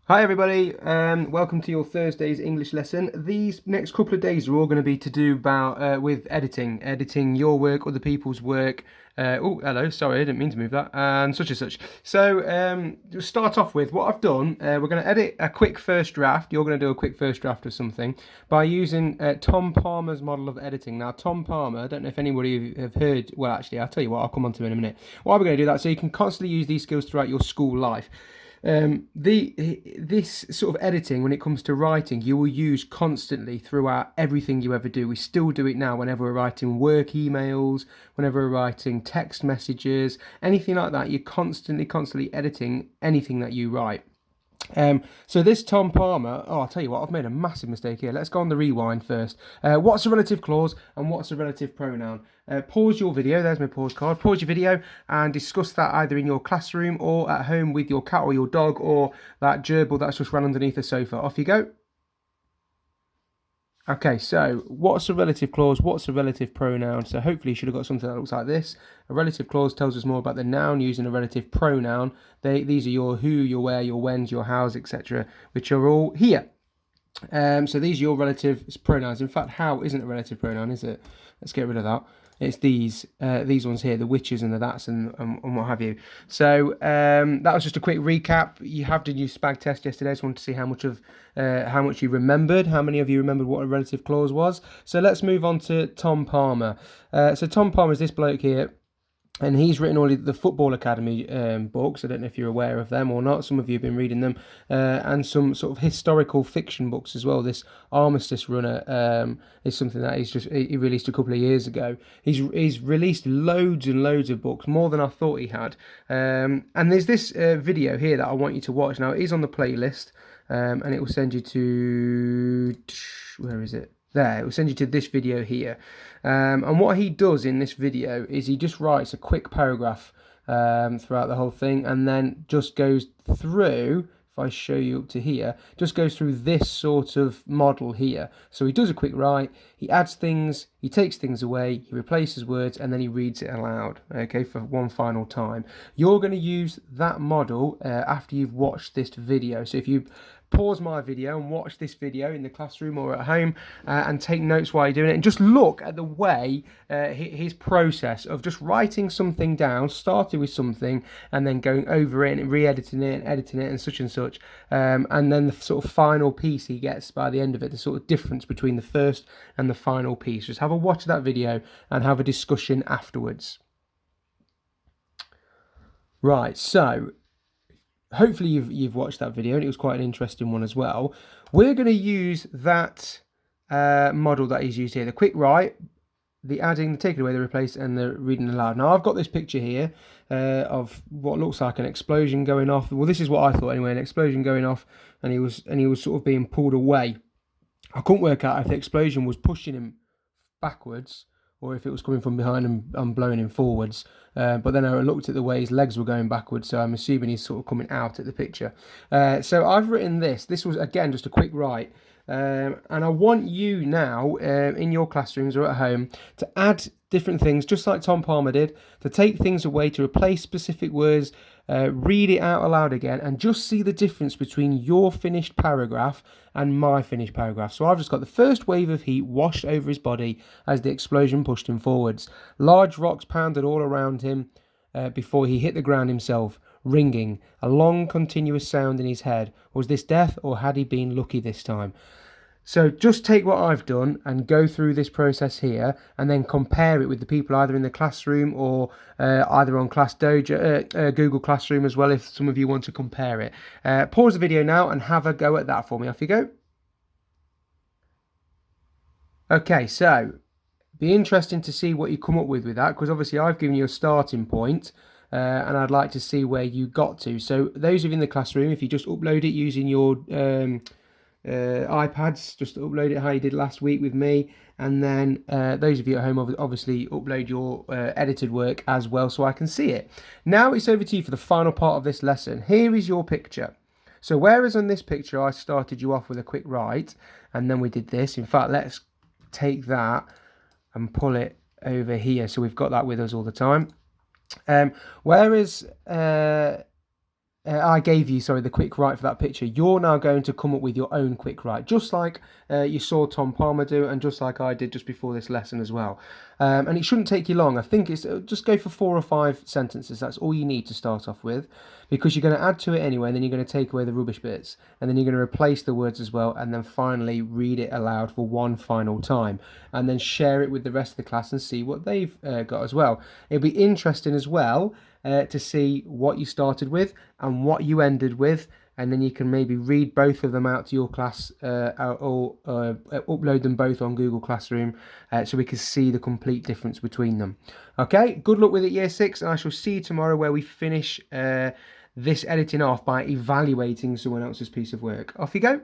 Hi everybody, welcome to your Thursday's English lesson. These next couple of days are all going to be to do about with editing your work, other people's work. Oh, hello, sorry, I didn't mean to move that, and such and such. So, to start off with, what I've done, we're going to edit a quick first draft. You're going to do a quick first draft of something by using Tom Palmer's model of editing. Now, Tom Palmer, I don't know if anybody have heard, well, actually, I'll tell you what, I'll come on to in a minute. Why we're going to do that, so you can constantly use these skills throughout your school life. This sort of editing, when it comes to writing, you will use constantly throughout everything you ever do. We still do it now whenever we're writing work emails, whenever we're writing text messages, anything like that. You're constantly editing anything that you write. So this Tom Palmer, oh, I'll tell you what, I've made a massive mistake here. Let's go on the rewind first. What's a relative clause and what's a relative pronoun? Pause your video, there's my pause card. Pause your video and discuss that either in your classroom or at home with your cat or your dog or that gerbil that's just run underneath the sofa. Off you go. Okay, so what's a relative clause? What's a relative pronoun? So hopefully you should have got something that looks like this. A relative clause tells us more about the noun using a relative pronoun. These are your who, your where, your whens, your hows, etc., which are all here. So these are your relative pronouns. In fact, how isn't a relative pronoun, is it? Let's get rid of that. It's these ones here, the whiches and the that's and what have you. So that was just a quick recap. You have done your SPAG test yesterday. I just wanted to see how much you remembered. How many of you remembered what a relative clause was? So let's move on to Tom Palmer. So Tom Palmer is this bloke here. And he's written all the Football Academy books. I don't know if you're aware of them or not. Some of you have been reading them. And some sort of historical fiction books as well. This Armistice Runner is something that he released a couple of years ago. He's released loads and loads of books, more than I thought he had. And there's this video here that I want you to watch. Now, it is on the playlist. And it will send you to... Where is it? There, it will send you to this video here. And what he does in this video is he just writes a quick paragraph throughout the whole thing and then just goes through, if I show you up to here, just goes through this sort of model here. So he does a quick write, he adds things, he takes things away, he replaces words, and then he reads it aloud, okay, for one final time. You're going to use that model after you've watched this video. So if you pause my video and watch this video in the classroom or at home and take notes while you're doing it, and just look at the way his process of just writing something down, starting with something and then going over it and re-editing it and editing it and such, and then the sort of final piece he gets by the end of it, the sort of difference between the first and the final piece. Just have a watch of that video and have a discussion afterwards. Right, so hopefully you've watched that video and it was quite an interesting one as well. We're going to use that model that he's used here, the quick write, the adding, the taking away, the replace, and the reading aloud. Now I've got this picture here of what looks like an explosion going off. Well, this is what I thought anyway, an explosion going off, and he was sort of being pulled away. I couldn't work out if the explosion was pushing him backwards or if it was coming from behind and blowing him forwards. But then I looked at the way his legs were going backwards, so I'm assuming he's sort of coming out at the picture. So I've written this. This was, again, just a quick write. And I want you now, in your classrooms or at home, to add different things, just like Tom Palmer did, to take things away, to replace specific words, read it out aloud again, and just see the difference between your finished paragraph and my finished paragraph. So I've just got the first wave of heat washed over his body as the explosion pushed him forwards. Large rocks pounded all around him before he hit the ground himself, ringing, a long continuous sound in his head. Was this death, or had he been lucky this time? So just take what I've done and go through this process here and then compare it with the people either in the classroom or either on Class Dojo, Google Classroom as well, if some of you want to compare it. Pause the video now and have a go at that for me. Off you go. Okay, so be interesting to see what you come up with that, because obviously I've given you a starting point. And I'd like to see where you got to. So those of you in the classroom, if you just upload it using your iPads, just upload it how you did last week with me, and then those of you at home obviously upload your edited work as well so I can see it. Now it's over to you for the final part of this lesson. Here is your picture. So whereas on this picture I started you off with a quick write and then we did this, in fact let's take that and pull it over here so we've got that with us all the time. Whereas I gave you, sorry, the quick write for that picture. You're now going to come up with your own quick write, just like you saw Tom Palmer do, and just like I did just before this lesson as well. And it shouldn't take you long. I think it's just go for 4 or 5 sentences. That's all you need to start off with, because you're going to add to it anyway, and then you're going to take away the rubbish bits, and then you're going to replace the words as well, and then finally read it aloud for one final time, and then share it with the rest of the class and see what they've got as well. It'll be interesting as well to see what you started with and what you ended with, and then you can maybe read both of them out to your class or upload them both on Google Classroom so we can see the complete difference between them. Okay, good luck with it, Year 6, and I shall see you tomorrow where we finish this editing off by evaluating someone else's piece of work. Off you go.